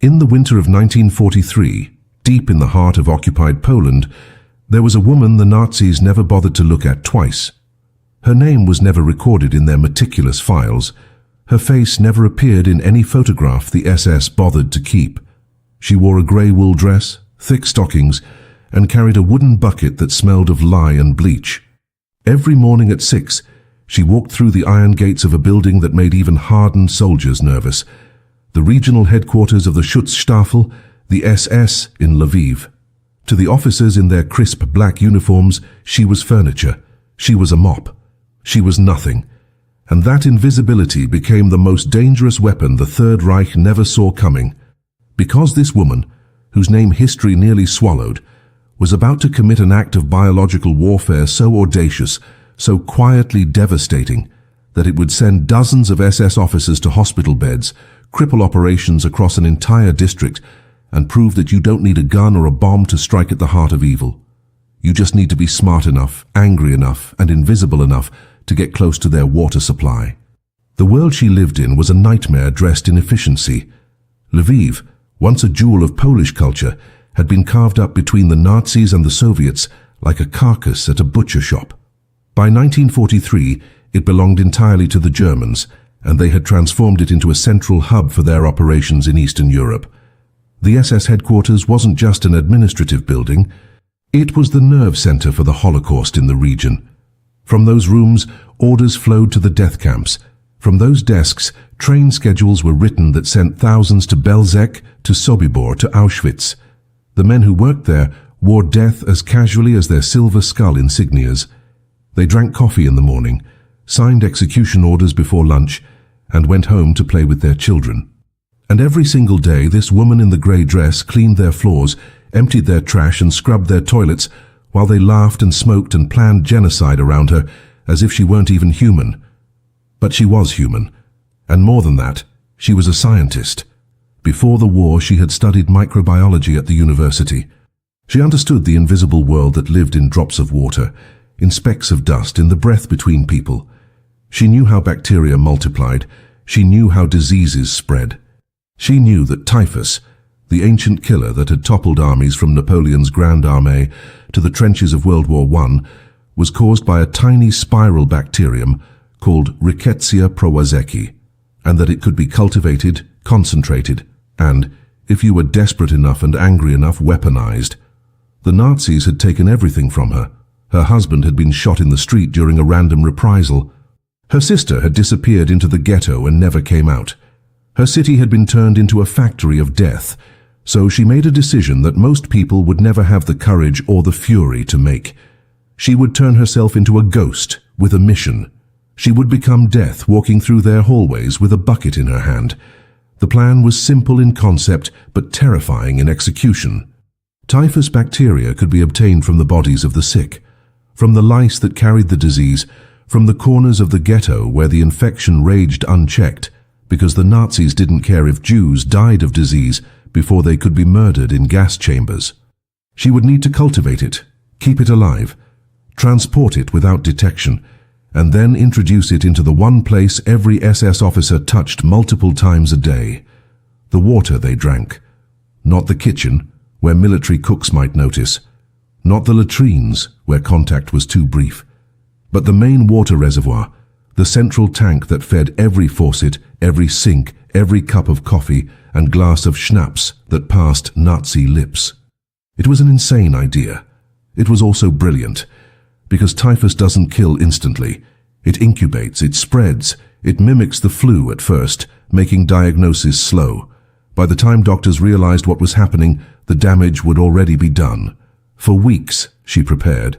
In the winter of 1943, deep in the heart of occupied Poland, there was a woman the Nazis never bothered to look at twice. Her name was never recorded in their meticulous files. Her face never appeared in any photograph the SS bothered to keep. She wore a grey wool dress, thick stockings, and carried a wooden bucket that smelled of lye and bleach. Every morning at 6, she walked through the iron gates of a building that made even hardened soldiers nervous, the regional headquarters of the Schutzstaffel, the SS in Lviv. To the officers in their crisp black uniforms, she was furniture, she was a mop, she was nothing. And that invisibility became the most dangerous weapon the Third Reich never saw coming. Because this woman, whose name history nearly swallowed, was about to commit an act of biological warfare so audacious, so quietly devastating, that it would send dozens of SS officers to hospital beds, cripple operations across an entire district, and prove that you don't need a gun or a bomb to strike at the heart of evil. You just need to be smart enough, angry enough, and invisible enough to get close to their water supply. The world she lived in was a nightmare dressed in efficiency. Lviv, once a jewel of Polish culture, had been carved up between the Nazis and the Soviets like a carcass at a butcher shop. By 1943, it belonged entirely to the Germans, and they had transformed it into a central hub for their operations in Eastern Europe. The SS headquarters wasn't just an administrative building, it was the nerve center for the Holocaust in the region. From those rooms, orders flowed to the death camps. From those desks, train schedules were written that sent thousands to Belzec, to Sobibor, to Auschwitz. The men who worked there wore death as casually as their silver skull insignias. They drank coffee in the morning, signed execution orders before lunch, and went home to play with their children. And every single day, this woman in the grey dress cleaned their floors, emptied their trash and scrubbed their toilets, while they laughed and smoked and planned genocide around her, as if she weren't even human. But she was human. And more than that, she was a scientist. Before the war, she had studied microbiology at the university. She understood the invisible world that lived in drops of water, in specks of dust, in the breath between people. She knew how bacteria multiplied. She knew how diseases spread. She knew that typhus, the ancient killer that had toppled armies from Napoleon's Grande Armée to the trenches of World War I, was caused by a tiny spiral bacterium called Rickettsia prowazekii, and that it could be cultivated, concentrated, and, if you were desperate enough and angry enough, weaponized. The Nazis had taken everything from her. Her husband had been shot in the street during a random reprisal. Her sister had disappeared into the ghetto and never came out. Her city had been turned into a factory of death, so she made a decision that most people would never have the courage or the fury to make. She would turn herself into a ghost with a mission. She would become death, walking through their hallways with a bucket in her hand. The plan was simple in concept, but terrifying in execution. Typhus bacteria could be obtained from the bodies of the sick, from the lice that carried the disease, from the corners of the ghetto where the infection raged unchecked, because the Nazis didn't care if Jews died of disease before they could be murdered in gas chambers. She would need to cultivate it, keep it alive, transport it without detection, and then introduce it into the one place every SS officer touched multiple times a day: the water they drank. Not the kitchen, where military cooks might notice. Not the latrines, where contact was too brief. But the main water reservoir, the central tank that fed every faucet, every sink, every cup of coffee and glass of schnapps that passed Nazi lips. It was an insane idea. It was also brilliant, because typhus doesn't kill instantly. It incubates, it spreads, it mimics the flu at first, making diagnosis slow. By the time doctors realized what was happening, the damage would already be done. For weeks, she prepared.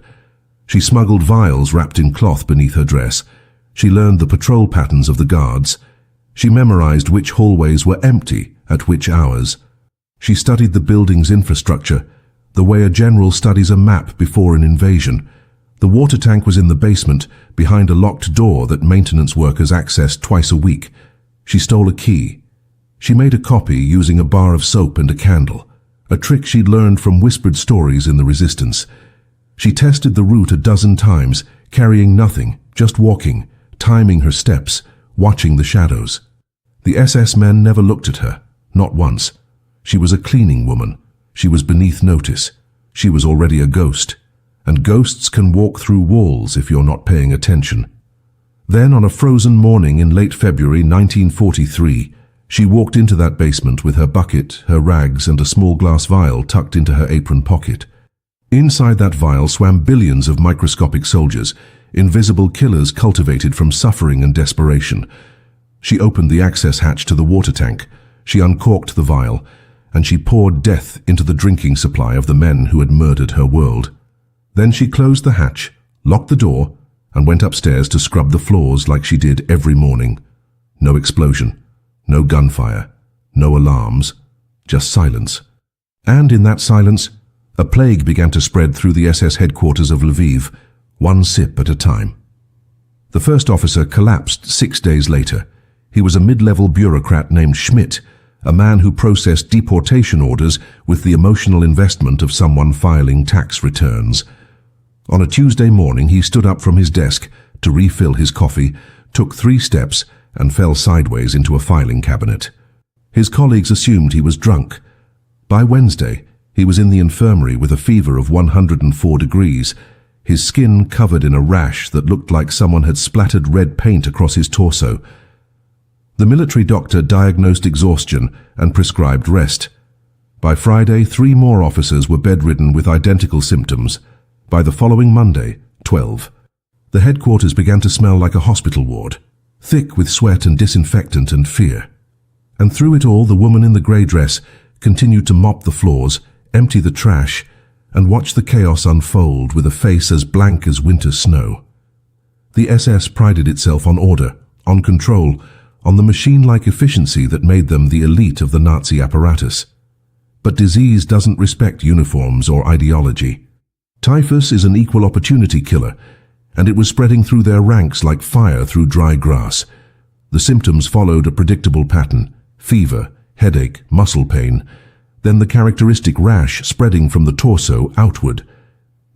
She smuggled vials wrapped in cloth beneath her dress. She learned the patrol patterns of the guards. She memorized which hallways were empty at which hours. She studied the building's infrastructure, the way a general studies a map before an invasion. The water tank was in the basement, behind a locked door that maintenance workers accessed twice a week. She stole a key. She made a copy using a bar of soap and a candle, a trick she'd learned from whispered stories in the resistance. She tested the route a dozen times, carrying nothing, just walking, timing her steps, watching the shadows. The SS men never looked at her, not once. She was a cleaning woman. She was beneath notice. She was already a ghost. And ghosts can walk through walls if you're not paying attention. Then, on a frozen morning in late February 1943, she walked into that basement with her bucket, her rags, and a small glass vial tucked into her apron pocket. Inside that vial swam billions of microscopic soldiers, invisible killers cultivated from suffering and desperation. She opened the access hatch to the water tank. She uncorked the vial, and she poured death into the drinking supply of the men who had murdered her world. Then she closed the hatch, locked the door, and went upstairs to scrub the floors like she did every morning. No explosion, no gunfire, no alarms, just silence. And in that silence, a plague began to spread through the SS headquarters of Lviv, one sip at a time. The first officer collapsed 6 days later. He was a mid-level bureaucrat named Schmidt, a man who processed deportation orders with the emotional investment of someone filing tax returns. On a Tuesday morning, he stood up from his desk to refill his coffee, took 3 steps, and fell sideways into a filing cabinet. His colleagues assumed he was drunk. By Wednesday, he was in the infirmary with a fever of 104 degrees, his skin covered in a rash that looked like someone had splattered red paint across his torso. The military doctor diagnosed exhaustion and prescribed rest. By Friday, 3 more officers were bedridden with identical symptoms. By the following Monday, 12. The headquarters began to smell like a hospital ward, thick with sweat and disinfectant and fear. And through it all, the woman in the grey dress continued to mop the floors, empty the trash, and watch the chaos unfold with a face as blank as winter snow. The SS prided itself on order, on control, on the machine-like efficiency that made them the elite of the Nazi apparatus. But disease doesn't respect uniforms or ideology. Typhus is an equal opportunity killer, and it was spreading through their ranks like fire through dry grass. The symptoms followed a predictable pattern: fever, headache, muscle pain, then the characteristic rash spreading from the torso outward.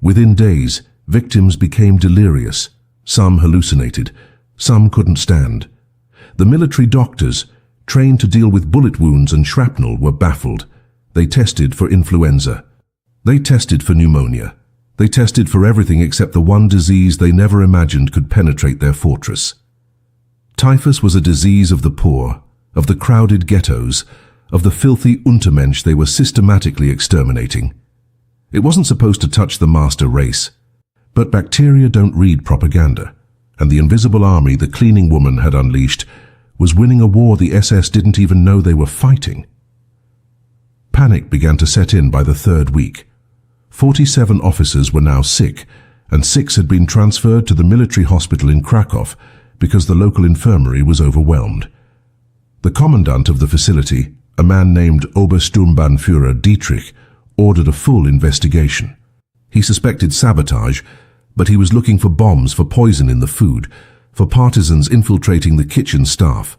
Within days, victims became delirious. Some hallucinated. Some couldn't stand. The military doctors, trained to deal with bullet wounds and shrapnel, were baffled. They tested for influenza. They tested for pneumonia. They tested for everything except the one disease they never imagined could penetrate their fortress. Typhus was a disease of the poor, of the crowded ghettos, of the filthy Untermensch they were systematically exterminating. It wasn't supposed to touch the master race. But bacteria don't read propaganda, and the invisible army the cleaning woman had unleashed was winning a war the SS didn't even know they were fighting. Panic began to set in by the 3rd week. 47 officers were now sick, and 6 had been transferred to the military hospital in Krakow because the local infirmary was overwhelmed. The commandant of the facility, a man named Obersturmbannführer Dietrich, ordered a full investigation. He suspected sabotage, but he was looking for bombs, for poison in the food, for partisans infiltrating the kitchen staff.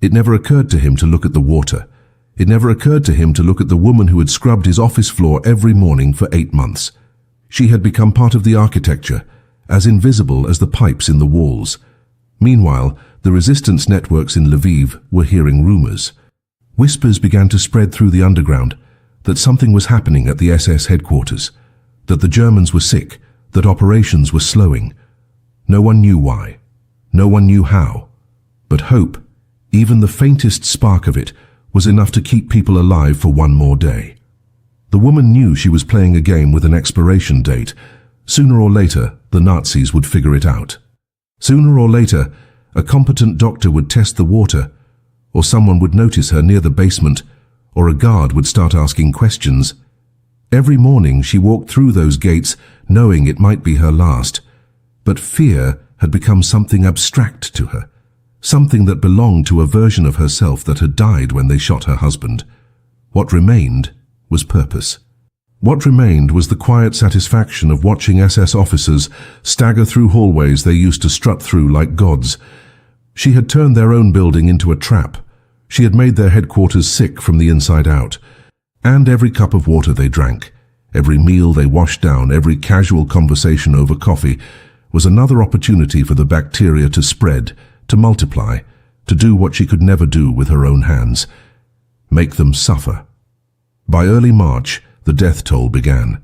It never occurred to him to look at the water. It never occurred to him to look at the woman who had scrubbed his office floor every morning for 8 months. She had become part of the architecture, as invisible as the pipes in the walls. Meanwhile, the resistance networks in Lviv were hearing rumors. Whispers began to spread through the underground that something was happening at the SS headquarters, that the Germans were sick, that operations were slowing. No one knew why. No one knew how. But hope, even the faintest spark of it, was enough to keep people alive for one more day. The woman knew she was playing a game with an expiration date. Sooner or later, the Nazis would figure it out. Sooner or later, a competent doctor would test the water, or someone would notice her near the basement, or a guard would start asking questions. Every morning she walked through those gates knowing it might be her last, but fear had become something abstract to her. Something that belonged to a version of herself that had died when they shot her husband. What remained was purpose. What remained was the quiet satisfaction of watching SS officers stagger through hallways they used to strut through like gods. She had turned their own building into a trap. She had made their headquarters sick from the inside out. And every cup of water they drank, every meal they washed down, every casual conversation over coffee was another opportunity for the bacteria to spread, to multiply, to do what she could never do with her own hands. Make them suffer, By early March, the death toll began.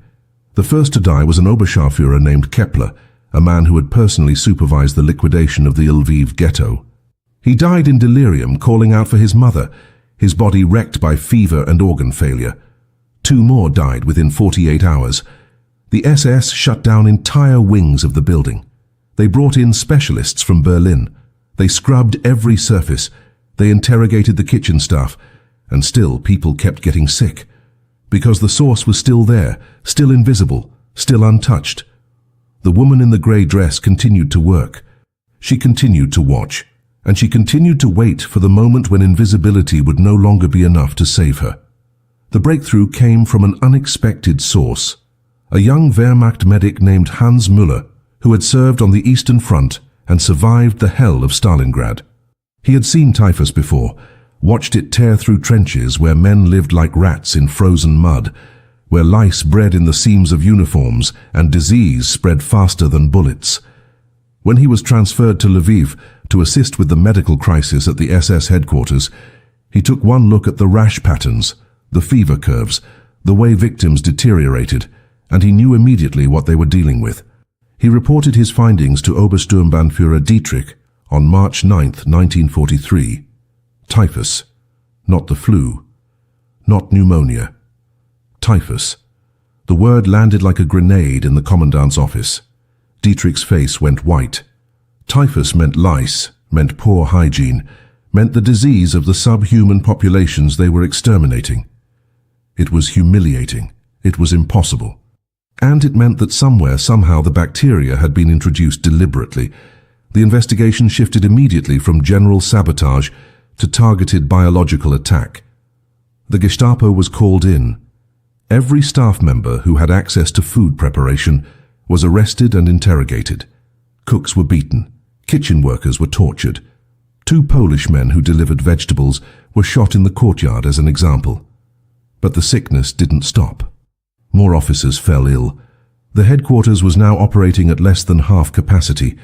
The first to die was an Oberscharführer named Kepler, a man who had personally supervised the liquidation of the Lviv ghetto. He died in delirium, calling out for his mother, his body wrecked by fever and organ failure. 2 more died within 48 hours. The SS shut down entire wings of the building. They brought in specialists from Berlin. They scrubbed every surface. They interrogated the kitchen staff, and still people kept getting sick. Because the source was still there, still invisible, still untouched. The woman in the grey dress continued to work. She continued to watch, and she continued to wait for the moment when invisibility would no longer be enough to save her. The breakthrough came from an unexpected source. A young Wehrmacht medic named Hans Müller, who had served on the Eastern Front and survived the hell of Stalingrad. He had seen typhus before, watched it tear through trenches where men lived like rats in frozen mud, where lice bred in the seams of uniforms and disease spread faster than bullets. When he was transferred to Lviv to assist with the medical crisis at the SS headquarters, he took one look at the rash patterns, the fever curves, the way victims deteriorated, and he knew immediately what they were dealing with. He reported his findings to Obersturmbannführer Dietrich on March 9, 1943. Typhus, not the flu, not pneumonia. Typhus. The word landed like a grenade in the commandant's office. Dietrich's face went white. Typhus meant lice, meant poor hygiene, meant the disease of the subhuman populations they were exterminating. It was humiliating. It was impossible. And it meant that somewhere, somehow, the bacteria had been introduced deliberately. The investigation shifted immediately from general sabotage to targeted biological attack. The Gestapo was called in. Every staff member who had access to food preparation was arrested and interrogated. Cooks were beaten. Kitchen workers were tortured. 2 Polish men who delivered vegetables were shot in the courtyard as an example. But the sickness didn't stop. More officers fell ill. The headquarters was now operating at less than half capacity.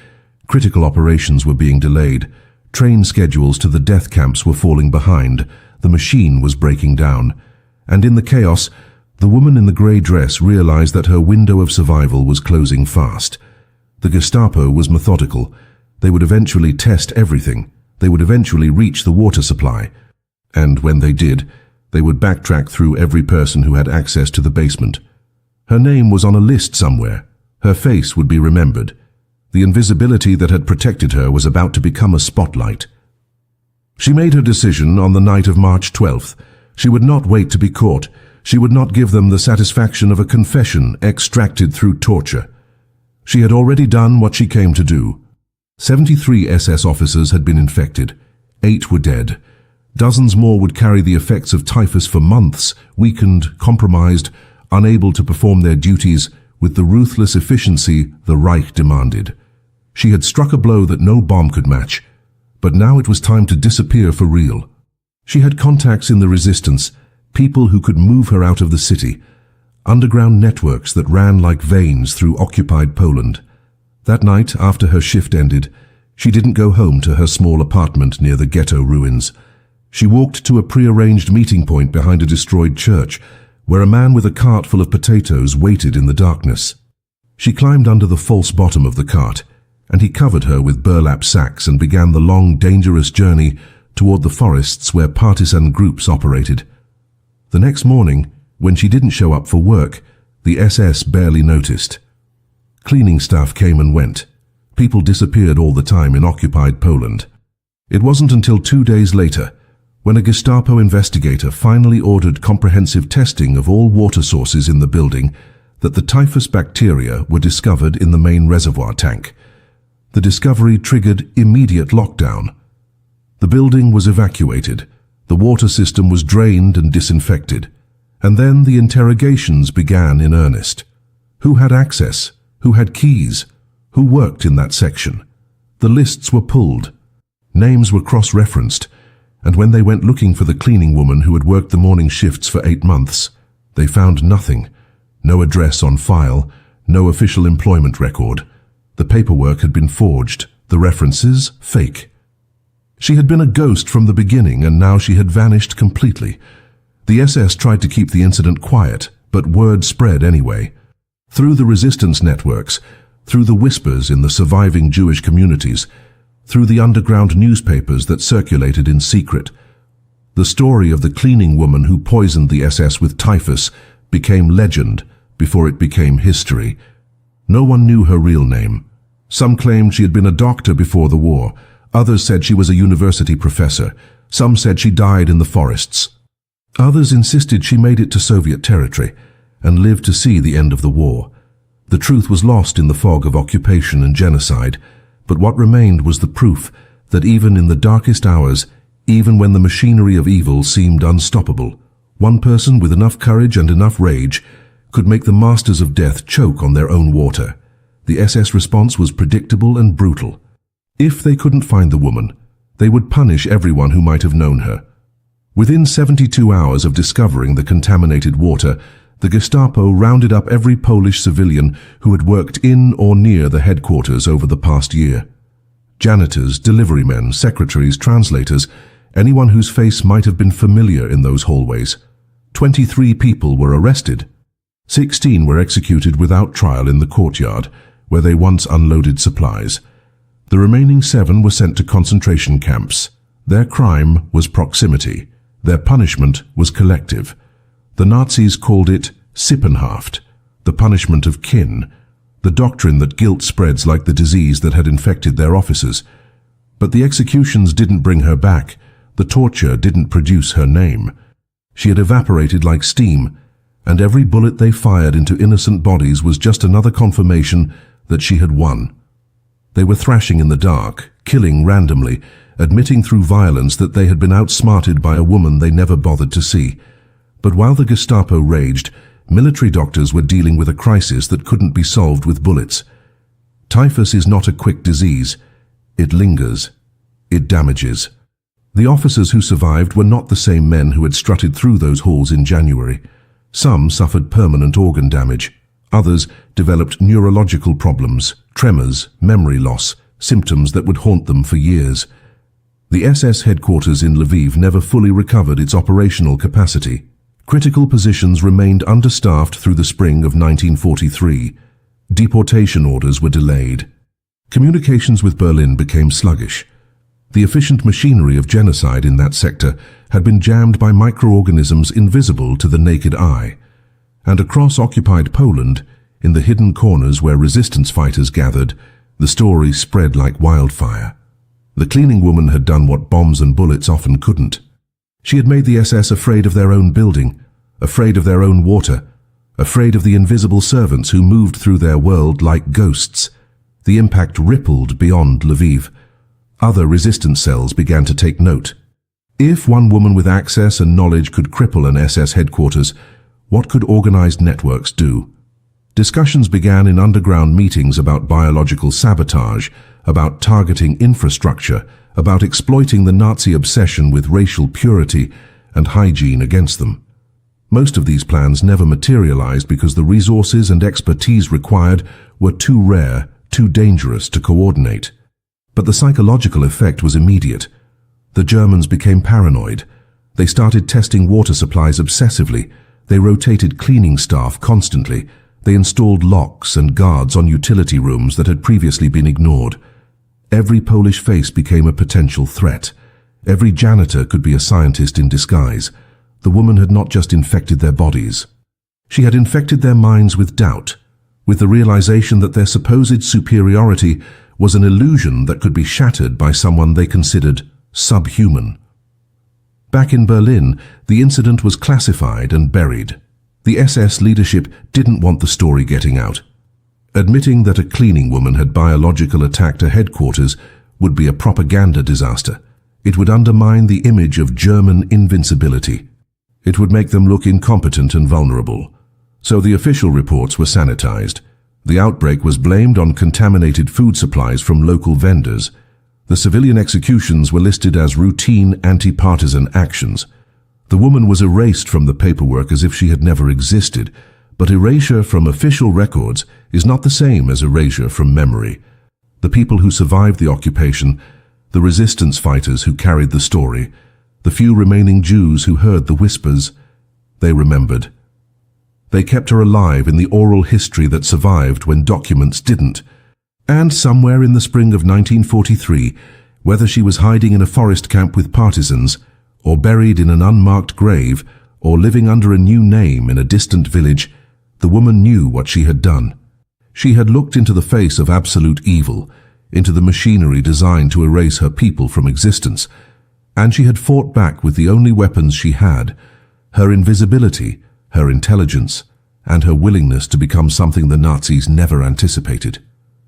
Critical operations were being delayed. Train schedules to the death camps were falling behind. The machine was breaking down. And in the chaos, the woman in the grey dress realized that her window of survival was closing fast. The Gestapo was methodical. They would eventually test everything. They would eventually reach the water supply. And when they did, they would backtrack through every person who had access to the basement. Her name was on a list somewhere. Her face would be remembered. The invisibility that had protected her was about to become a spotlight. She made her decision on the night of March 12th. She would not wait to be caught. She would not give them the satisfaction of a confession extracted through torture. She had already done what she came to do. 73 SS officers had been infected. 8 were dead. Dozens more would carry the effects of typhus for months, weakened, compromised, unable to perform their duties with the ruthless efficiency the Reich demanded. She had struck a blow that no bomb could match, but now it was time to disappear for real. She had contacts in the resistance, people who could move her out of the city, underground networks that ran like veins through occupied Poland. That night, after her shift ended, she didn't go home to her small apartment near the ghetto ruins. She walked to a prearranged meeting point behind a destroyed church, where a man with a cart full of potatoes waited in the darkness. She climbed under the false bottom of the cart, and he covered her with burlap sacks and began the long, dangerous journey toward the forests where partisan groups operated. The next morning, when she didn't show up for work, the SS barely noticed. Cleaning staff came and went. People disappeared all the time in occupied Poland. It wasn't until 2 days later, when a Gestapo investigator finally ordered comprehensive testing of all water sources in the building, that the typhus bacteria were discovered in the main reservoir tank. The discovery triggered immediate lockdown. The building was evacuated. The water system was drained and disinfected. And then the interrogations began in earnest. Who had access? Who had keys? Who worked in that section? The lists were pulled. Names were cross-referenced. And when they went looking for the cleaning woman who had worked the morning shifts for 8 months, they found nothing. No address on file, no official employment record. The paperwork had been forged, the references fake. She had been a ghost from the beginning, and now she had vanished completely. The SS tried to keep the incident quiet, but word spread anyway. Through the resistance networks, through the whispers in the surviving Jewish communities, through the underground newspapers that circulated in secret. The story of the cleaning woman who poisoned the SS with typhus became legend before it became history. No one knew her real name. Some claimed she had been a doctor before the war. Others said she was a university professor. Some said she died in the forests. Others insisted she made it to Soviet territory and lived to see the end of the war. The truth was lost in the fog of occupation and genocide, but what remained was the proof that even in the darkest hours, even when the machinery of evil seemed unstoppable, one person with enough courage and enough rage could make the masters of death choke on their own water. The SS response was predictable and brutal. If they couldn't find the woman, they would punish everyone who might have known her. Within 72 hours of discovering the contaminated water, the Gestapo rounded up every Polish civilian who had worked in or near the headquarters over the past year. Janitors, deliverymen, secretaries, translators, anyone whose face might have been familiar in those hallways. 23 people were arrested. 16 were executed without trial in the courtyard, where they once unloaded supplies. The remaining 7 were sent to concentration camps. Their crime was proximity. Their punishment was collective. The Nazis called it Sippenhaft, the punishment of kin, the doctrine that guilt spreads like the disease that had infected their officers. But the executions didn't bring her back. The torture didn't produce her name. She had evaporated like steam, and every bullet they fired into innocent bodies was just another confirmation that she had won. They were thrashing in the dark, killing randomly, admitting through violence that they had been outsmarted by a woman they never bothered to see. But while the Gestapo raged, military doctors were dealing with a crisis that couldn't be solved with bullets. Typhus is not a quick disease. It lingers. It damages. The officers who survived were not the same men who had strutted through those halls in January. Some suffered permanent organ damage. Others developed neurological problems, tremors, memory loss, symptoms that would haunt them for years. The SS headquarters in Lviv never fully recovered its operational capacity. Critical positions remained understaffed through the spring of 1943. Deportation orders were delayed. Communications with Berlin became sluggish. The efficient machinery of genocide in that sector had been jammed by microorganisms invisible to the naked eye. And across occupied Poland, in the hidden corners where resistance fighters gathered, the story spread like wildfire. The cleaning woman had done what bombs and bullets often couldn't. She had made the SS afraid of their own building, afraid of their own water, afraid of the invisible servants who moved through their world like ghosts. The impact rippled beyond Lviv. Other resistance cells began to take note. If one woman with access and knowledge could cripple an SS headquarters, what could organized networks do? Discussions began in underground meetings about biological sabotage, about targeting infrastructure, about exploiting the Nazi obsession with racial purity and hygiene against them. Most of these plans never materialized because the resources and expertise required were too rare, too dangerous to coordinate. But the psychological effect was immediate. The Germans became paranoid. They started testing water supplies obsessively. They rotated cleaning staff constantly. They installed locks and guards on utility rooms that had previously been ignored. Every Polish face became a potential threat. Every janitor could be a scientist in disguise. The woman had not just infected their bodies. She had infected their minds with doubt, with the realization that their supposed superiority was an illusion that could be shattered by someone they considered subhuman. Back in Berlin, the incident was classified and buried. The SS leadership didn't want the story getting out. Admitting that a cleaning woman had biological attacked a headquarters would be a propaganda disaster. It would undermine the image of German invincibility. It would make them look incompetent and vulnerable. So the official reports were sanitized. The outbreak was blamed on contaminated food supplies from local vendors. The civilian executions were listed as routine anti-partisan actions. The woman was erased from the paperwork as if she had never existed, but erasure from official records is not the same as erasure from memory. The people who survived the occupation, the resistance fighters who carried the story, the few remaining Jews who heard the whispers, they remembered. They kept her alive in the oral history that survived when documents didn't. And somewhere in the spring of 1943, whether she was hiding in a forest camp with partisans, or buried in an unmarked grave, or living under a new name in a distant village, the woman knew what she had done. She had looked into the face of absolute evil, into the machinery designed to erase her people from existence, and she had fought back with the only weapons she had, her invisibility, her intelligence, and her willingness to become something the Nazis never anticipated.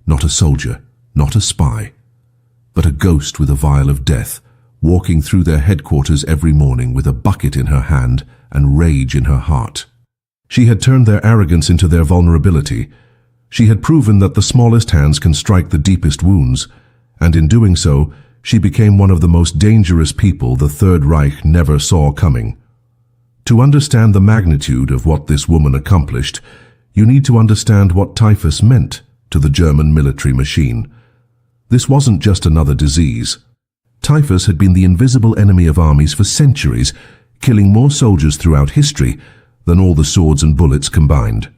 Not a soldier, not a spy, but a ghost with a vial of death, walking through their headquarters every morning with a bucket in her hand and rage in her heart. She had turned their arrogance into their vulnerability. She had proven that the smallest hands can strike the deepest wounds, and in doing so, she became one of the most dangerous people the Third Reich never saw coming. To understand the magnitude of what this woman accomplished, you need to understand what typhus meant to the German military machine. This wasn't just another disease. Typhus had been the invisible enemy of armies for centuries, killing more soldiers throughout history than all the swords and bullets combined.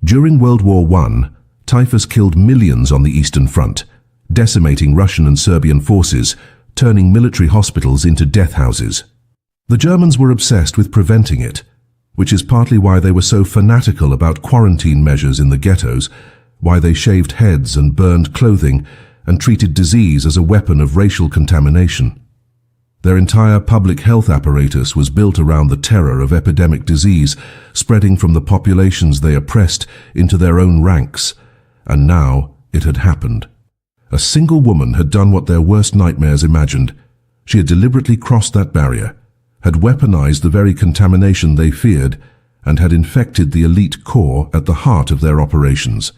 During World War I, typhus killed millions on the Eastern Front, decimating Russian and Serbian forces, turning military hospitals into death houses. The Germans were obsessed with preventing it, which is partly why they were so fanatical about quarantine measures in the ghettos, why they shaved heads and burned clothing and treated disease as a weapon of racial contamination. Their entire public health apparatus was built around the terror of epidemic disease spreading from the populations they oppressed into their own ranks, and now it had happened. A single woman had done what their worst nightmares imagined. She had deliberately crossed that barrier, had weaponized the very contamination they feared, and had infected the elite core at the heart of their operations.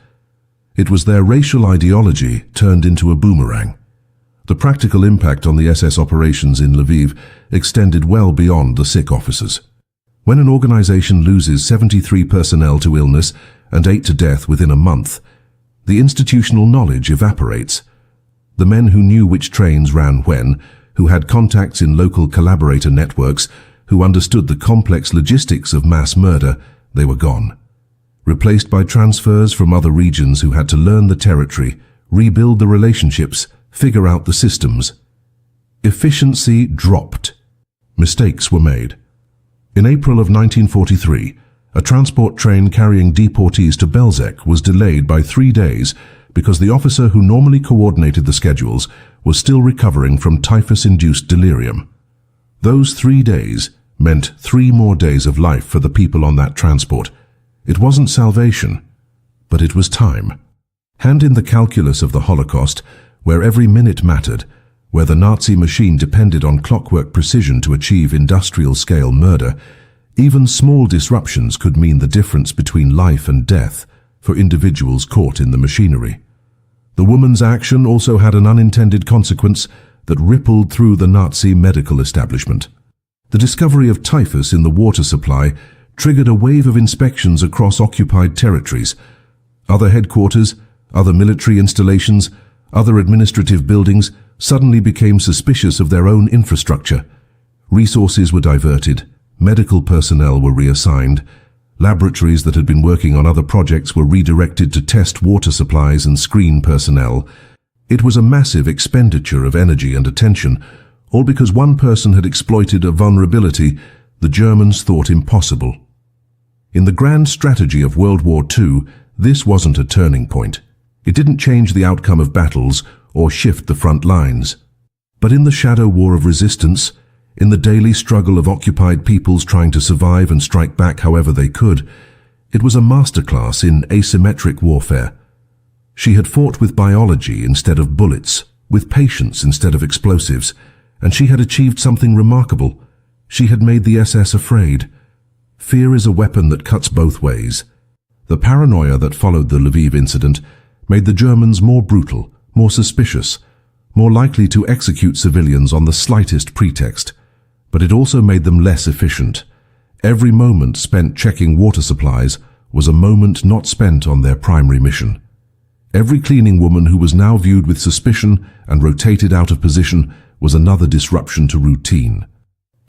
It was their racial ideology turned into a boomerang. The practical impact on the SS operations in Lviv extended well beyond the sick officers. When an organization loses 73 personnel to illness and 8 to death within a month, the institutional knowledge evaporates. The men who knew which trains ran when, who had contacts in local collaborator networks, who understood the complex logistics of mass murder, they were gone. Replaced by transfers from other regions who had to learn the territory, rebuild the relationships, figure out the systems. Efficiency dropped. Mistakes were made. In April of 1943, a transport train carrying deportees to Belzec was delayed by 3 days because the officer who normally coordinated the schedules was still recovering from typhus-induced delirium. Those 3 days meant 3 more days of life for the people on that transport. It wasn't salvation, but it was time. Hand in the calculus of the Holocaust, where every minute mattered, where the Nazi machine depended on clockwork precision to achieve industrial-scale murder, even small disruptions could mean the difference between life and death for individuals caught in the machinery. The woman's action also had an unintended consequence that rippled through the Nazi medical establishment. The discovery of typhus in the water supply triggered a wave of inspections across occupied territories. Other headquarters, other military installations, other administrative buildings suddenly became suspicious of their own infrastructure. Resources were diverted, medical personnel were reassigned, laboratories that had been working on other projects were redirected to test water supplies and screen personnel. It was a massive expenditure of energy and attention, all because one person had exploited a vulnerability the Germans thought impossible. In the grand strategy of World War II, this wasn't a turning point. It didn't change the outcome of battles or shift the front lines. But in the shadow war of resistance, in the daily struggle of occupied peoples trying to survive and strike back however they could, it was a masterclass in asymmetric warfare. She had fought with biology instead of bullets, with patience instead of explosives, and she had achieved something remarkable. She had made the SS afraid. Fear is a weapon that cuts both ways. The paranoia that followed the Lviv incident made the Germans more brutal, more suspicious, more likely to execute civilians on the slightest pretext. But it also made them less efficient. Every moment spent checking water supplies was a moment not spent on their primary mission. Every cleaning woman who was now viewed with suspicion and rotated out of position was another disruption to routine.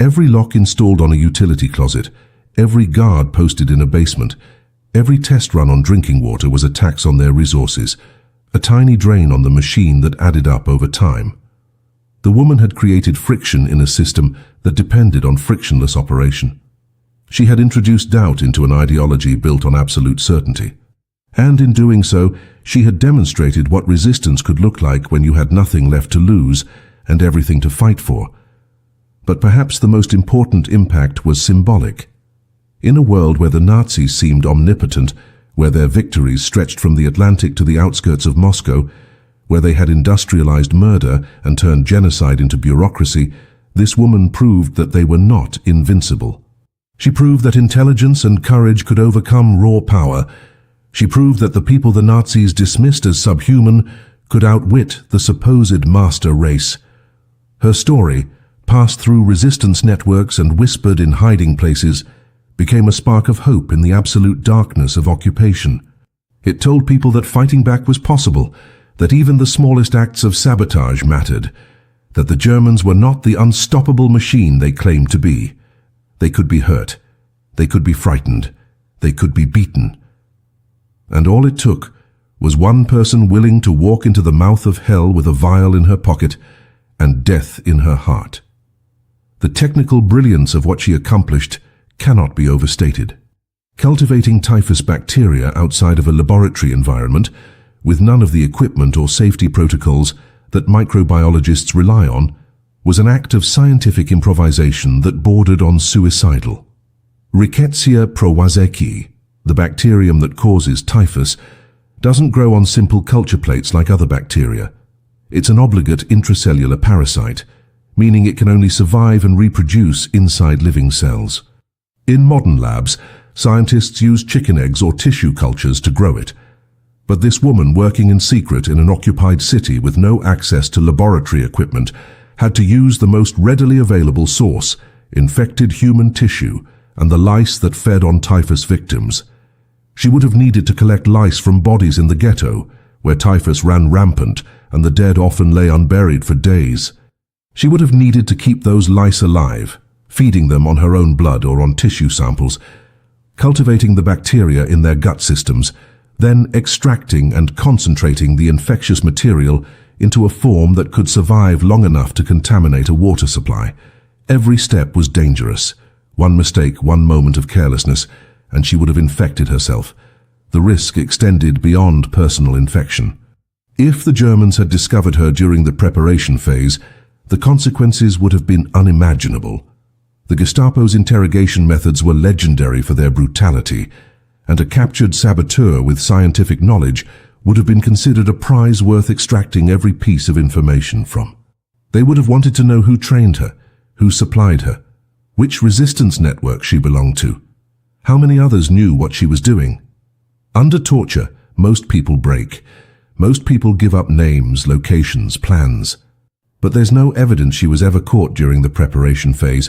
Every lock installed on a utility closet, Every guard posted in a basement, every test run on drinking water was a tax on their resources, a tiny drain on the machine that added up over time. The woman had created friction in a system that depended on frictionless operation. She had introduced doubt into an ideology built on absolute certainty. And in doing so, she had demonstrated what resistance could look like when you had nothing left to lose and everything to fight for. But perhaps the most important impact was symbolic. In a world where the Nazis seemed omnipotent, where their victories stretched from the Atlantic to the outskirts of Moscow, where they had industrialized murder and turned genocide into bureaucracy, this woman proved that they were not invincible. She proved that intelligence and courage could overcome raw power. She proved that the people the Nazis dismissed as subhuman could outwit the supposed master race. Her story, passed through resistance networks and whispered in hiding places, became a spark of hope in the absolute darkness of occupation. It told people that fighting back was possible, that even the smallest acts of sabotage mattered, that the Germans were not the unstoppable machine they claimed to be. They could be hurt, they could be frightened, they could be beaten. And all it took was one person willing to walk into the mouth of hell with a vial in her pocket and death in her heart. The technical brilliance of what she accomplished cannot be overstated. Cultivating typhus bacteria outside of a laboratory environment, with none of the equipment or safety protocols that microbiologists rely on, was an act of scientific improvisation that bordered on suicidal. Rickettsia prowazekii, the bacterium that causes typhus, doesn't grow on simple culture plates like other bacteria. It's an obligate intracellular parasite, meaning it can only survive and reproduce inside living cells. In modern labs, scientists use chicken eggs or tissue cultures to grow it. But this woman, working in secret in an occupied city with no access to laboratory equipment, had to use the most readily available source, infected human tissue, and the lice that fed on typhus victims. She would have needed to collect lice from bodies in the ghetto, where typhus ran rampant and the dead often lay unburied for days. She would have needed to keep those lice alive, feeding them on her own blood or on tissue samples, cultivating the bacteria in their gut systems, then extracting and concentrating the infectious material into a form that could survive long enough to contaminate a water supply. Every step was dangerous. One mistake, one moment of carelessness, and she would have infected herself. The risk extended beyond personal infection. If the Germans had discovered her during the preparation phase, the consequences would have been unimaginable. The Gestapo's interrogation methods were legendary for their brutality, and a captured saboteur with scientific knowledge would have been considered a prize worth extracting every piece of information from. They would have wanted to know who trained her, who supplied her, which resistance network she belonged to, how many others knew what she was doing. Under torture, most people break. Most people give up names, locations, plans. But there's no evidence she was ever caught during the preparation phase,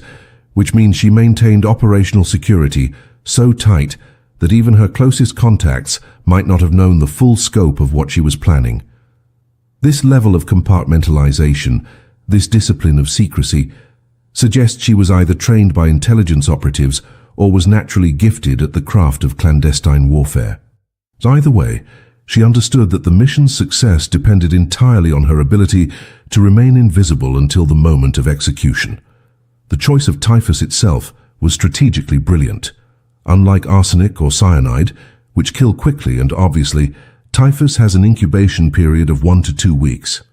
which means she maintained operational security so tight that even her closest contacts might not have known the full scope of what she was planning. This level of compartmentalization, this discipline of secrecy, suggests she was either trained by intelligence operatives or was naturally gifted at the craft of clandestine warfare. Either way, she understood that the mission's success depended entirely on her ability to remain invisible until the moment of execution. The choice of typhus itself was strategically brilliant. Unlike arsenic or cyanide, which kill quickly and obviously, typhus has an incubation period of 1 to 2 weeks.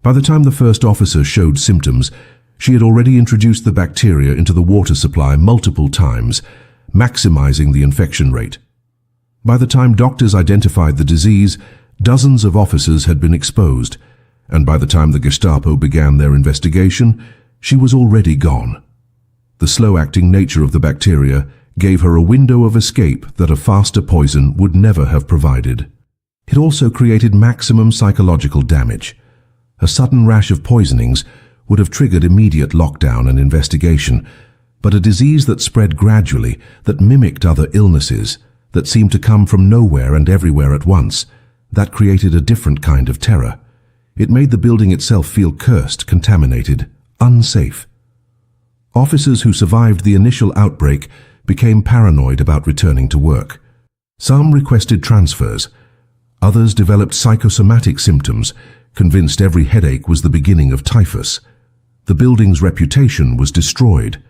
By the time the first officer showed symptoms, she had already introduced the bacteria into the water supply multiple times, maximizing the infection rate. By the time doctors identified the disease, dozens of officers had been exposed, and by the time the Gestapo began their investigation, she was already gone. The slow-acting nature of the bacteria gave her a window of escape that a faster poison would never have provided. It also created maximum psychological damage. A sudden rash of poisonings would have triggered immediate lockdown and investigation, but a disease that spread gradually, that mimicked other illnesses, that seemed to come from nowhere and everywhere at once, that created a different kind of terror. It made the building itself feel cursed, contaminated, unsafe. Officers who survived the initial outbreak became paranoid about returning to work. Some requested transfers. Others developed psychosomatic symptoms, convinced every headache was the beginning of typhus. The building's reputation was destroyed.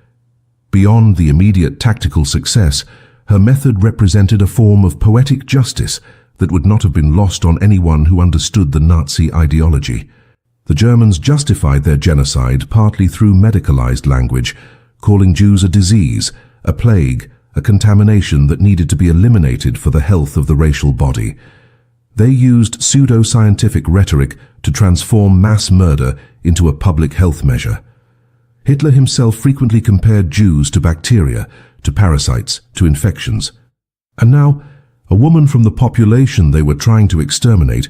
Beyond the immediate tactical success, her method represented a form of poetic justice that would not have been lost on anyone who understood the Nazi ideology. The Germans justified their genocide partly through medicalized language, calling Jews a disease, a plague, a contamination that needed to be eliminated for the health of the racial body. They used pseudo-scientific rhetoric to transform mass murder into a public health measure. Hitler himself frequently compared Jews to bacteria, to parasites, to infections. And now, a woman from the population they were trying to exterminate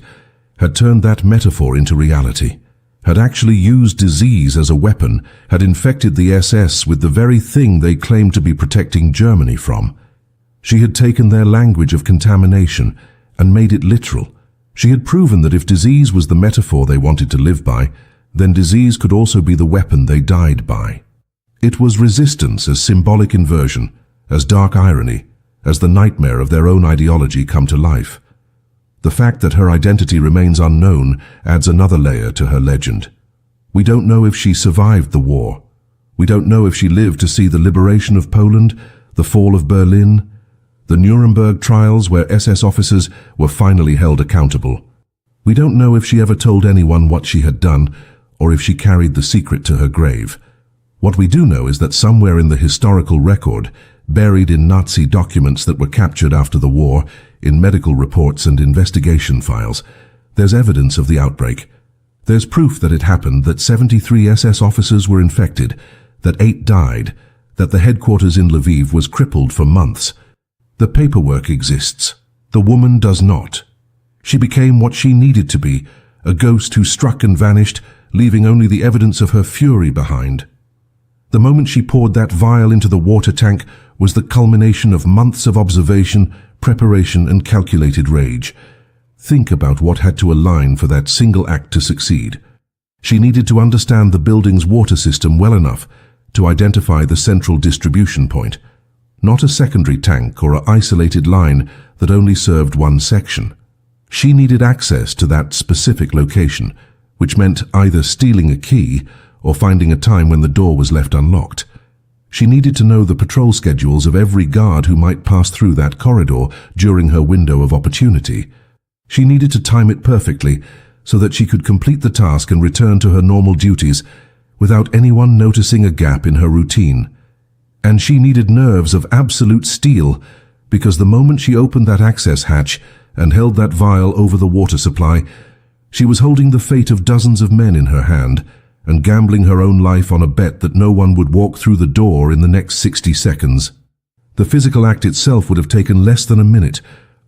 had turned that metaphor into reality, had actually used disease as a weapon, had infected the SS with the very thing they claimed to be protecting Germany from. She had taken their language of contamination and made it literal. She had proven that if disease was the metaphor they wanted to live by, then disease could also be the weapon they died by. It was resistance as symbolic inversion, as dark irony, as the nightmare of their own ideology come to life. The fact that her identity remains unknown adds another layer to her legend. We don't know if she survived the war. We don't know if she lived to see the liberation of Poland, the fall of Berlin, the Nuremberg trials where SS officers were finally held accountable. We don't know if she ever told anyone what she had done, or if she carried the secret to her grave. What we do know is that somewhere in the historical record, buried in Nazi documents that were captured after the war, in medical reports and investigation files, there's evidence of the outbreak. There's proof that it happened, that 73 SS officers were infected, that 8 died, that the headquarters in Lviv was crippled for months. The paperwork exists. The woman does not. She became what she needed to be, a ghost who struck and vanished, leaving only the evidence of her fury behind. The moment she poured that vial into the water tank was the culmination of months of observation, preparation, and calculated rage. Think about what had to align for that single act to succeed. She needed to understand the building's water system well enough to identify the central distribution point, not a secondary tank or an isolated line that only served one section. She needed access to that specific location, which meant either stealing a key or finding a time when the door was left unlocked. She needed to know the patrol schedules of every guard who might pass through that corridor during her window of opportunity. She needed to time it perfectly so that she could complete the task and return to her normal duties without anyone noticing a gap in her routine. And she needed nerves of absolute steel, because the moment she opened that access hatch and held that vial over the water supply, she was holding the fate of dozens of men in her hand and gambling her own life on a bet that no one would walk through the door in the next 60 seconds. The physical act itself would have taken less than a minute.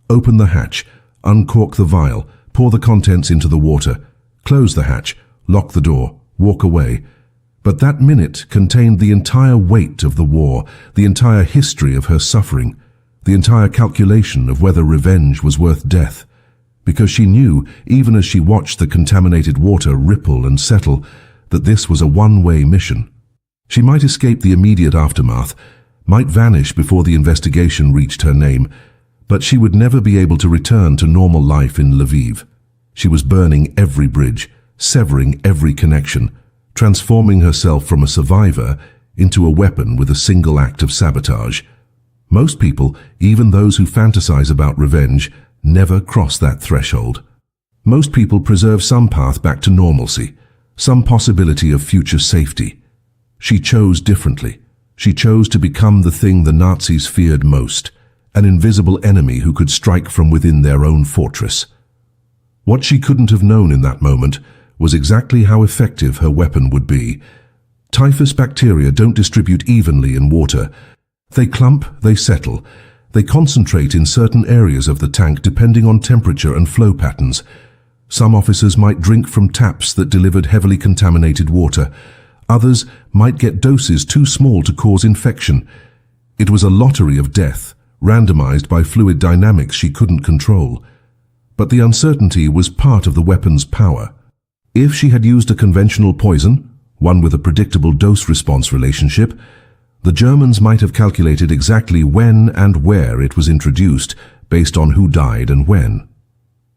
Open the hatch, uncork the vial, pour the contents into the water, close the hatch, lock the door, walk away. But that minute contained the entire weight of the war, the entire history of her suffering, the entire calculation of whether revenge was worth death. Because she knew, even as she watched the contaminated water ripple and settle, that this was a one-way mission. She might escape the immediate aftermath, might vanish before the investigation reached her name, but she would never be able to return to normal life in Lviv. She was burning every bridge, severing every connection, transforming herself from a survivor into a weapon with a single act of sabotage. Most people, even those who fantasize about revenge, never cross that threshold. Most people preserve some path back to normalcy, some possibility of future safety. She chose differently. She chose to become the thing the Nazis feared most, an invisible enemy who could strike from within their own fortress. What she couldn't have known in that moment was exactly how effective her weapon would be. Typhus bacteria don't distribute evenly in water. They clump, they settle. They concentrate in certain areas of the tank depending on temperature and flow patterns. Some officers might drink from taps that delivered heavily contaminated water. Others might get doses too small to cause infection. It was a lottery of death, randomized by fluid dynamics she couldn't control. But the uncertainty was part of the weapon's power. If she had used a conventional poison, one with a predictable dose-response relationship, The Germans might have calculated exactly when and where it was introduced, based on who died and when.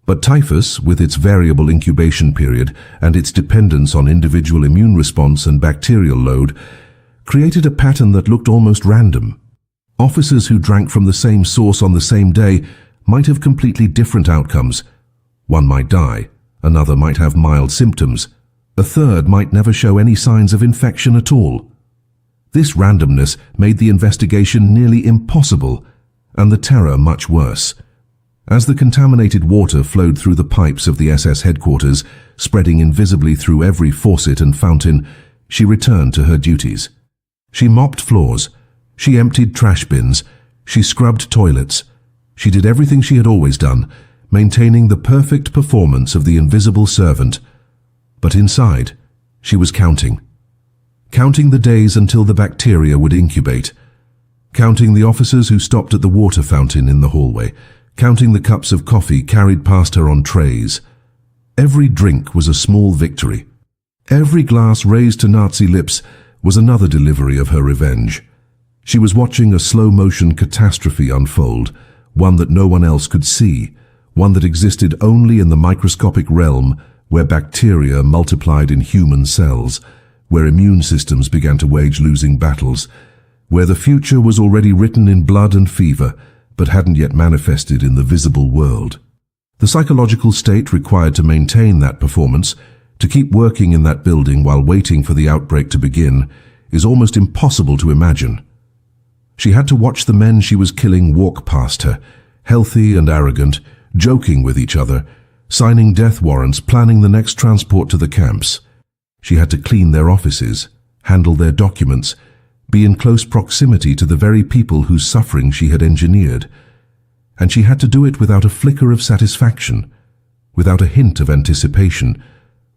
But typhus, with its variable incubation period and its dependence on individual immune response and bacterial load, created a pattern that looked almost random. Officers who drank from the same source on the same day might have completely different outcomes. One might die, another might have mild symptoms, a third might never show any signs of infection at all. This randomness made the investigation nearly impossible, and the terror much worse. As the contaminated water flowed through the pipes of the SS headquarters, spreading invisibly through every faucet and fountain, she returned to her duties. She mopped floors, she emptied trash bins, she scrubbed toilets. She did everything she had always done, maintaining the perfect performance of the invisible servant. But inside, she was counting. Counting the days until the bacteria would incubate. Counting the officers who stopped at the water fountain in the hallway. Counting the cups of coffee carried past her on trays. Every drink was a small victory. Every glass raised to Nazi lips was another delivery of her revenge. She was watching a slow-motion catastrophe unfold, one that no one else could see, one that existed only in the microscopic realm where bacteria multiplied in human cells, where immune systems began to wage losing battles, where the future was already written in blood and fever, but hadn't yet manifested in the visible world. The psychological state required to maintain that performance, to keep working in that building while waiting for the outbreak to begin, is almost impossible to imagine. She had to watch the men she was killing walk past her, healthy and arrogant, joking with each other, signing death warrants, planning the next transport to the camps. She had to clean their offices, handle their documents, be in close proximity to the very people whose suffering she had engineered. And she had to do it without a flicker of satisfaction, without a hint of anticipation,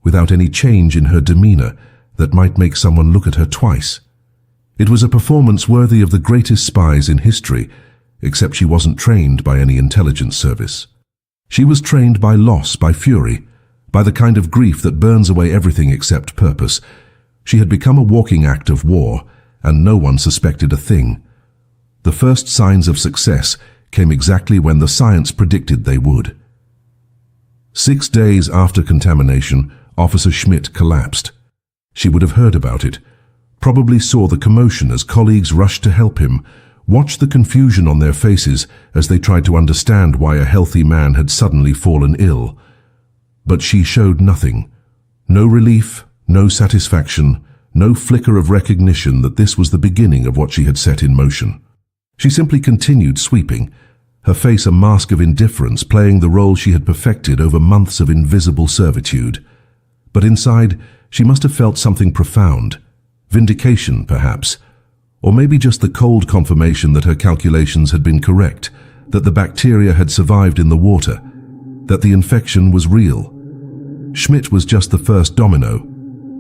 without any change in her demeanor that might make someone look at her twice. It was a performance worthy of the greatest spies in history, except she wasn't trained by any intelligence service. She was trained by loss, by fury, by the kind of grief that burns away everything except purpose. She had become a walking act of war, and no one suspected a thing. The first signs of success came exactly when the science predicted they would. 6 days after contamination, Officer Schmidt collapsed. She would have heard about it, probably saw the commotion as colleagues rushed to help him, watched the confusion on their faces as they tried to understand why a healthy man had suddenly fallen ill. But she showed nothing. No relief, no satisfaction, no flicker of recognition that this was the beginning of what she had set in motion. She simply continued sweeping, her face a mask of indifference, playing the role she had perfected over months of invisible servitude. But inside, she must have felt something profound. Vindication, perhaps. Or maybe just the cold confirmation that her calculations had been correct, that the bacteria had survived in the water, that the infection was real. Schmidt was just the first domino.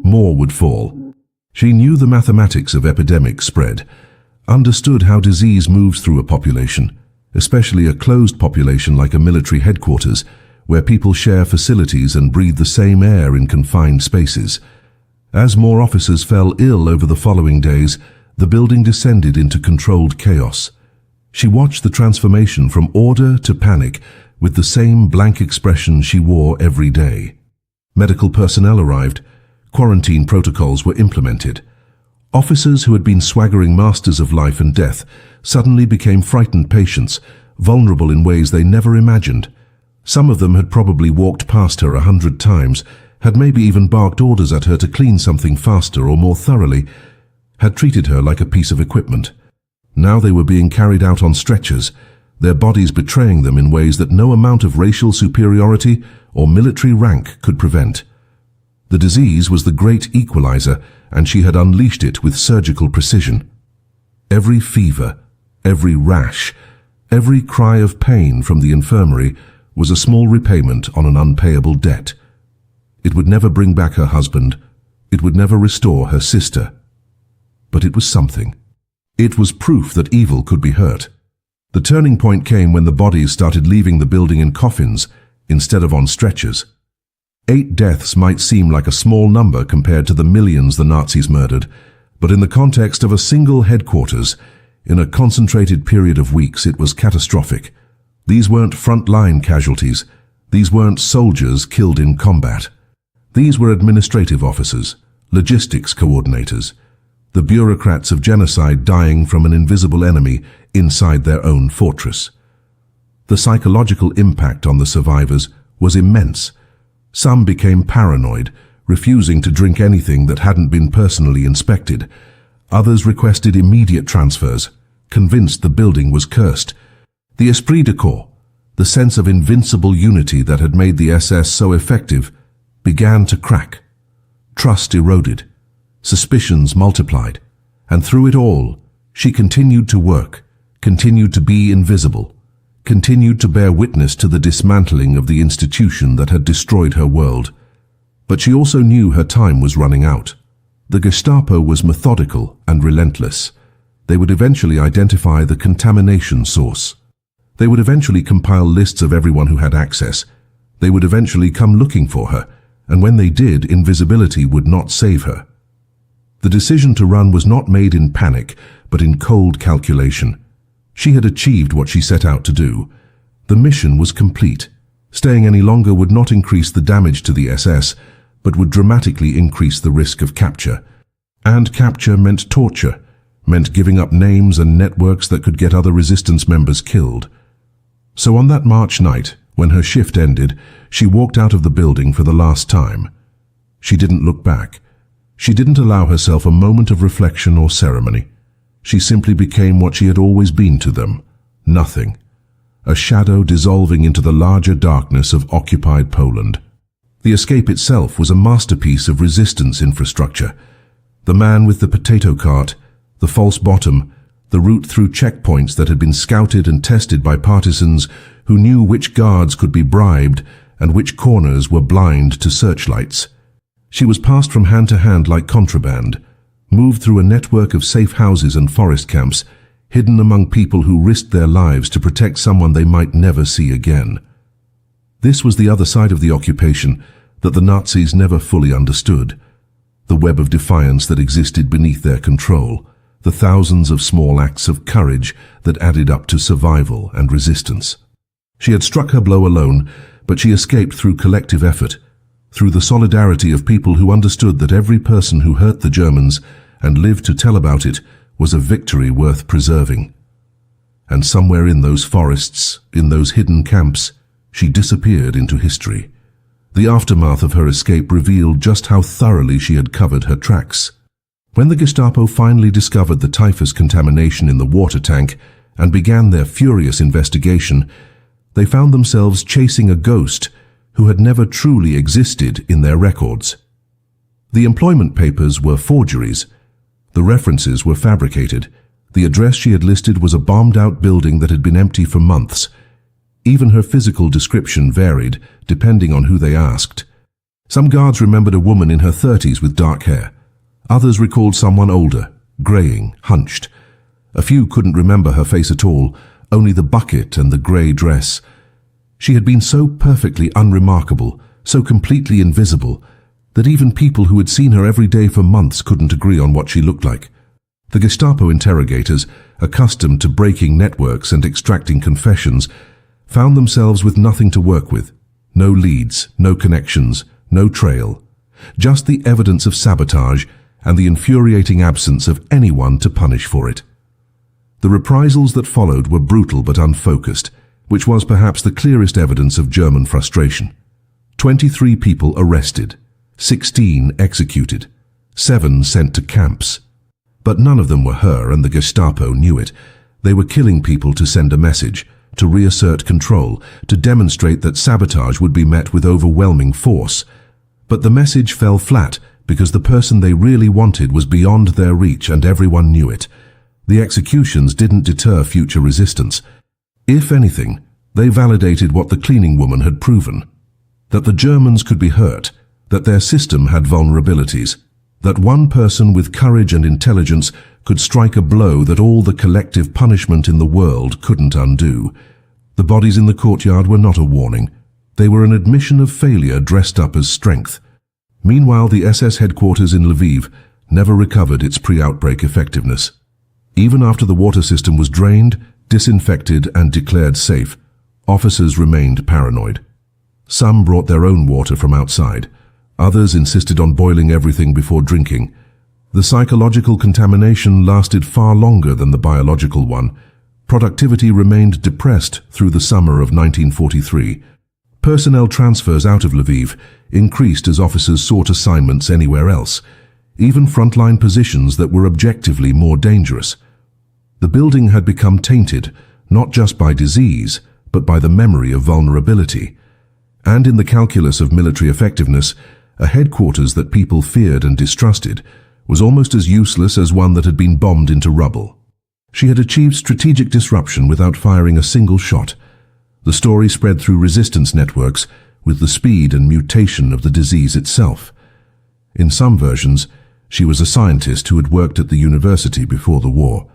More would fall. She knew the mathematics of epidemic spread, understood how disease moves through a population, especially a closed population like a military headquarters, where people share facilities and breathe the same air in confined spaces. As more officers fell ill over the following days, the building descended into controlled chaos. She watched the transformation from order to panic with the same blank expression she wore every day. Medical personnel arrived. Quarantine protocols were implemented. Officers who had been swaggering masters of life and death suddenly became frightened patients, vulnerable in ways they never imagined. Some of them had probably walked past her 100 times, had maybe even barked orders at her to clean something faster or more thoroughly, had treated her like a piece of equipment. Now they were being carried out on stretchers, their bodies betraying them in ways that no amount of racial superiority or military rank could prevent. The disease was the great equalizer, and she had unleashed it with surgical precision. Every fever, every rash, every cry of pain from the infirmary was a small repayment on an unpayable debt. It would never bring back her husband. It would never restore her sister. But it was something. It was proof that evil could be hurt. The turning point came when the bodies started leaving the building in coffins instead of on stretchers. 8 deaths might seem like a small number compared to the millions the Nazis murdered, But in the context of a single headquarters, in a concentrated period of weeks, it was catastrophic. These weren't front-line casualties. These weren't soldiers killed in combat. These were administrative officers, logistics coordinators, the bureaucrats of genocide dying from an invisible enemy inside their own fortress. The psychological impact on the survivors was immense. Some became paranoid, refusing to drink anything that hadn't been personally inspected. Others requested immediate transfers, convinced the building was cursed. The esprit de corps, the sense of invincible unity that had made the SS so effective, began to crack. Trust eroded. Suspicions multiplied. And through it all, she continued to work, continued to be invisible, continued to bear witness to the dismantling of the institution that had destroyed her world. But she also knew her time was running out. The Gestapo was methodical and relentless. They would eventually identify the contamination source. They would eventually compile lists of everyone who had access. They would eventually come looking for her, and when they did, invisibility would not save her. The decision to run was not made in panic, but in cold calculation. She had achieved what she set out to do. The mission was complete. Staying any longer would not increase the damage to the SS, but would dramatically increase the risk of capture. And capture meant torture, meant giving up names and networks that could get other resistance members killed. So on that March night, when her shift ended, she walked out of the building for the last time. She didn't look back. She didn't allow herself a moment of reflection or ceremony. She simply became what she had always been to them, nothing. A shadow dissolving into the larger darkness of occupied Poland. The escape itself was a masterpiece of resistance infrastructure. The man with the potato cart, the false bottom, the route through checkpoints that had been scouted and tested by partisans who knew which guards could be bribed and which corners were blind to searchlights. She was passed from hand to hand like contraband, moved through a network of safe houses and forest camps, hidden among people who risked their lives to protect someone they might never see again. This was the other side of the occupation that the Nazis never fully understood. The web of defiance that existed beneath their control, the thousands of small acts of courage that added up to survival and resistance. She had struck her blow alone, but she escaped through collective effort, through the solidarity of people who understood that every person who hurt the Germans and lived to tell about it was a victory worth preserving. And somewhere in those forests, in those hidden camps, she disappeared into history. The aftermath of her escape revealed just how thoroughly she had covered her tracks. When the Gestapo finally discovered the typhus contamination in the water tank and began their furious investigation, they found themselves chasing a ghost who had never truly existed in their records. The employment papers were forgeries. The references were fabricated. The address she had listed was a bombed-out building that had been empty for months. Even her physical description varied, depending on who they asked. Some guards remembered a woman in her 30s with dark hair. Others recalled someone older, greying, hunched. A few couldn't remember her face at all, only the bucket and the grey dress. She had been so perfectly unremarkable, so completely invisible, that even people who had seen her every day for months couldn't agree on what she looked like. The Gestapo interrogators, accustomed to breaking networks and extracting confessions, found themselves with nothing to work with. No leads, no connections, no trail. Just the evidence of sabotage and the infuriating absence of anyone to punish for it. The reprisals that followed were brutal but unfocused, which was perhaps the clearest evidence of German frustration. 23 people arrested, 16 executed, 7 sent to camps. But none of them were her, and the Gestapo knew it. They were killing people to send a message, to reassert control, to demonstrate that sabotage would be met with overwhelming force. But the message fell flat because the person they really wanted was beyond their reach and everyone knew it. The executions didn't deter future resistance. If anything, they validated what the cleaning woman had proven. That the Germans could be hurt, that their system had vulnerabilities, that one person with courage and intelligence could strike a blow that all the collective punishment in the world couldn't undo. The bodies in the courtyard were not a warning. They were an admission of failure dressed up as strength. Meanwhile, the SS headquarters in Lviv, never recovered its pre-outbreak effectiveness. Even after the water system was drained, disinfected, and declared safe, officers remained paranoid. Some brought their own water from outside. Others insisted on boiling everything before drinking. The psychological contamination lasted far longer than the biological one. Productivity remained depressed through the summer of 1943. Personnel transfers out of Lviv increased as officers sought assignments anywhere else, even frontline positions that were objectively more dangerous. The building had become tainted, not just by disease, but by the memory of vulnerability. And in the calculus of military effectiveness, a headquarters that people feared and distrusted was almost as useless as one that had been bombed into rubble. She had achieved strategic disruption without firing a single shot. The story spread through resistance networks with the speed and mutation of the disease itself. In some versions, she was a scientist who had worked at the university before the war.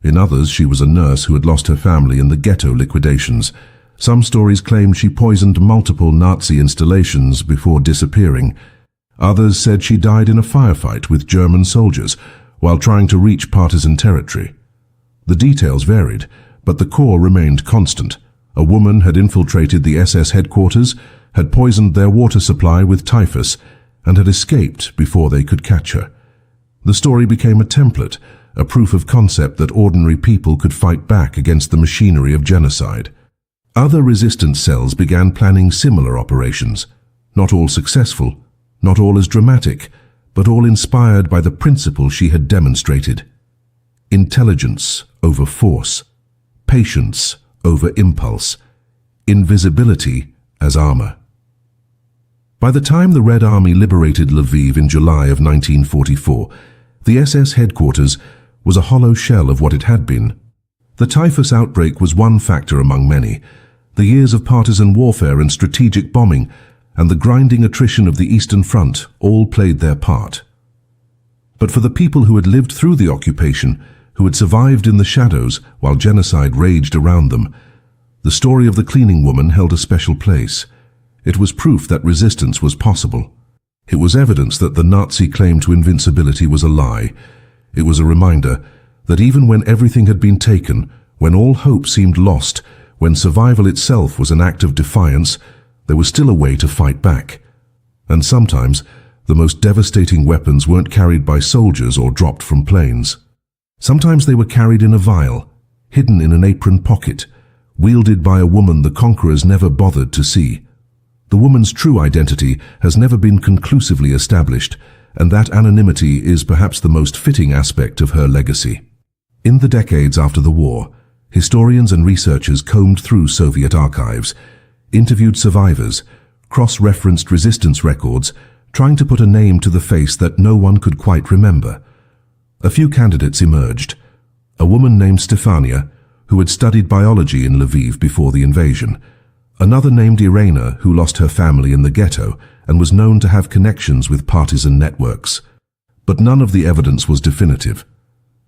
In others, she was a nurse who had lost her family in the ghetto liquidations. Some stories claimed she poisoned multiple Nazi installations before disappearing. Others said she died in a firefight with German soldiers while trying to reach partisan territory. The details varied, but the core remained constant. A woman had infiltrated the SS headquarters, had poisoned their water supply with typhus, and had escaped before they could catch her. The story became a template, a proof of concept that ordinary people could fight back against the machinery of genocide. Other resistance cells began planning similar operations, not all successful, not all as dramatic, but all inspired by the principle she had demonstrated. Intelligence over force, patience over impulse, invisibility as armor. By the time the Red Army liberated Lviv in July of 1944, the SS headquarters was a hollow shell of what it had been. The typhus outbreak was one factor among many. The years of partisan warfare and strategic bombing and the grinding attrition of the Eastern Front all played their part. But for the people who had lived through the occupation, who had survived in the shadows while genocide raged around them, the story of the cleaning woman held a special place. It was proof that resistance was possible. It was evidence that the Nazi claim to invincibility was a lie. It was a reminder that even when everything had been taken, when all hope seemed lost, when survival itself was an act of defiance, there was still a way to fight back. And sometimes, the most devastating weapons weren't carried by soldiers or dropped from planes. Sometimes they were carried in a vial, hidden in an apron pocket, wielded by a woman the conquerors never bothered to see. The woman's true identity has never been conclusively established, and that anonymity is perhaps the most fitting aspect of her legacy. In the decades after the war, historians and researchers combed through Soviet archives, interviewed survivors, cross-referenced resistance records, trying to put a name to the face that no one could quite remember. A few candidates emerged. A woman named Stefania, who had studied biology in Lviv before the invasion. Another named Irena, who lost her family in the ghetto and was known to have connections with partisan networks. But none of the evidence was definitive.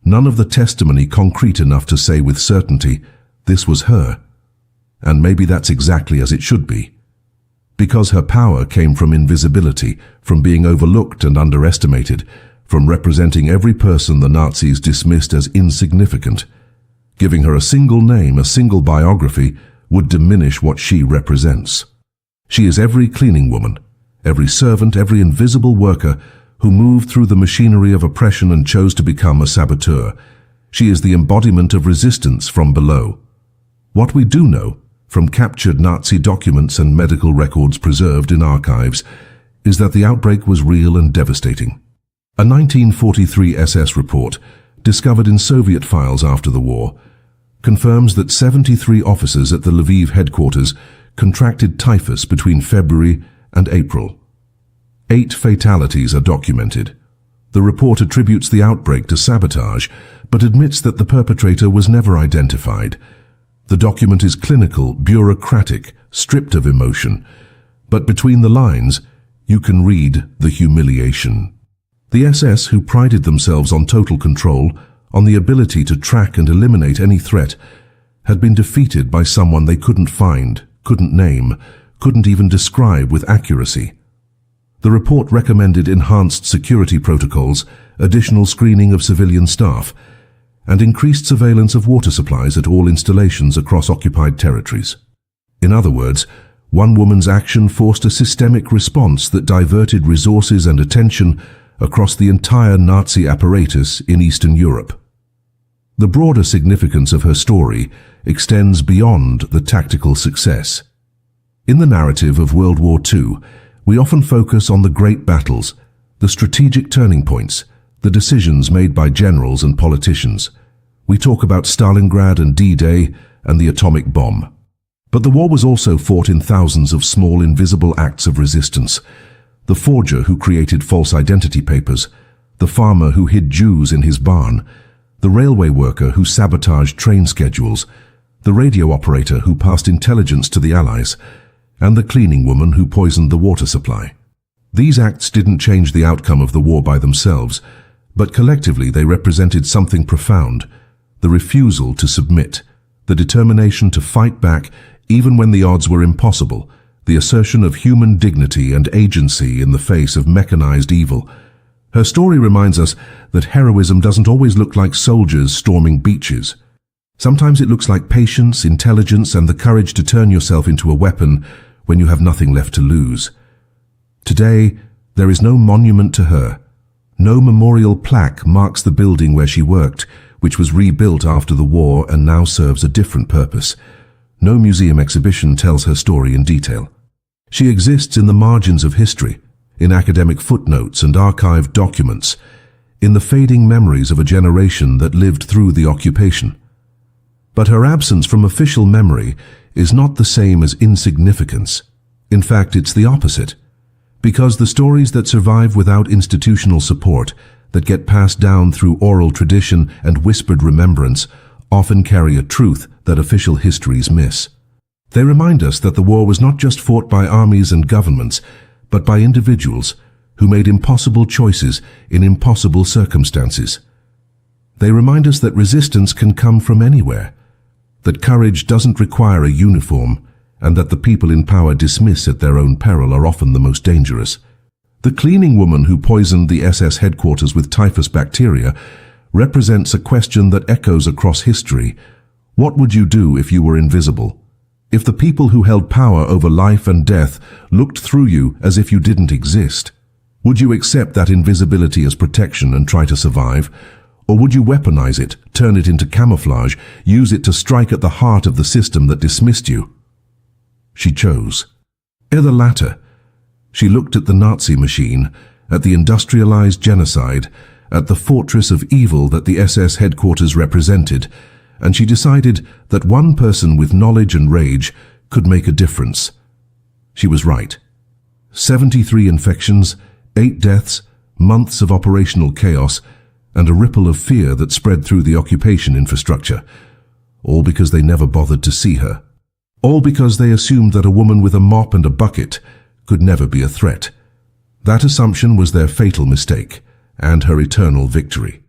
None of the testimony concrete enough to say with certainty, this was her. And maybe that's exactly as it should be. Because her power came from invisibility, from being overlooked and underestimated, from representing every person the Nazis dismissed as insignificant. Giving her a single name, a single biography, would diminish what she represents. She is every cleaning woman, every servant, every invisible worker who moved through the machinery of oppression and chose to become a saboteur. She is the embodiment of resistance from below. What we do know, from captured Nazi documents and medical records preserved in archives, is that the outbreak was real and devastating. A 1943 SS report, discovered in Soviet files after the war, confirms that 73 officers at the Lviv headquarters contracted typhus between February and April. 8 fatalities are documented. The report attributes the outbreak to sabotage, but admits that the perpetrator was never identified. The document is clinical, bureaucratic, stripped of emotion, but between the lines, you can read the humiliation. The SS, who prided themselves on total control, on the ability to track and eliminate any threat, had been defeated by someone they couldn't find, couldn't name, couldn't even describe with accuracy. The report recommended enhanced security protocols, additional screening of civilian staff, and increased surveillance of water supplies at all installations across occupied territories. In other words, one woman's action forced a systemic response that diverted resources and attention across the entire Nazi apparatus in Eastern Europe. The broader significance of her story extends beyond the tactical success. In the narrative of World War II, we often focus on the great battles, the strategic turning points, the decisions made by generals and politicians. We talk about Stalingrad and D-Day and the atomic bomb. But the war was also fought in thousands of small, invisible acts of resistance. The forger who created false identity papers, the farmer who hid Jews in his barn, the railway worker who sabotaged train schedules, the radio operator who passed intelligence to the Allies, and the cleaning woman who poisoned the water supply. These acts didn't change the outcome of the war by themselves, but collectively they represented something profound: the refusal to submit, the determination to fight back even when the odds were impossible, the assertion of human dignity and agency in the face of mechanized evil. Her story reminds us that heroism doesn't always look like soldiers storming beaches. Sometimes it looks like patience, intelligence, and the courage to turn yourself into a weapon when you have nothing left to lose. Today, there is no monument to her. No memorial plaque marks the building where she worked, which was rebuilt after the war and now serves a different purpose. No museum exhibition tells her story in detail. She exists in the margins of history, in academic footnotes and archived documents, in the fading memories of a generation that lived through the occupation. But her absence from official memory is not the same as insignificance. In fact, it's the opposite. Because the stories that survive without institutional support, that get passed down through oral tradition and whispered remembrance, often carry a truth that official histories miss. They remind us that the war was not just fought by armies and governments, but by individuals who made impossible choices in impossible circumstances. They remind us that resistance can come from anywhere, that courage doesn't require a uniform, and that the people in power dismiss at their own peril are often the most dangerous. The cleaning woman who poisoned the SS headquarters with typhus bacteria represents a question that echoes across history. What would you do if you were invisible? If the people who held power over life and death looked through you as if you didn't exist? Would you accept that invisibility as protection and try to survive? Or would you weaponize it, turn it into camouflage, use it to strike at the heart of the system that dismissed you? She chose the latter. She looked at the Nazi machine, at the industrialized genocide, at the fortress of evil that the SS headquarters represented, and she decided that one person with knowledge and rage could make a difference. She was right. 73 infections, 8 deaths, months of operational chaos, and a ripple of fear that spread through the occupation infrastructure, all because they never bothered to see her. All because they assumed that a woman with a mop and a bucket could never be a threat. That assumption was their fatal mistake, and her eternal victory.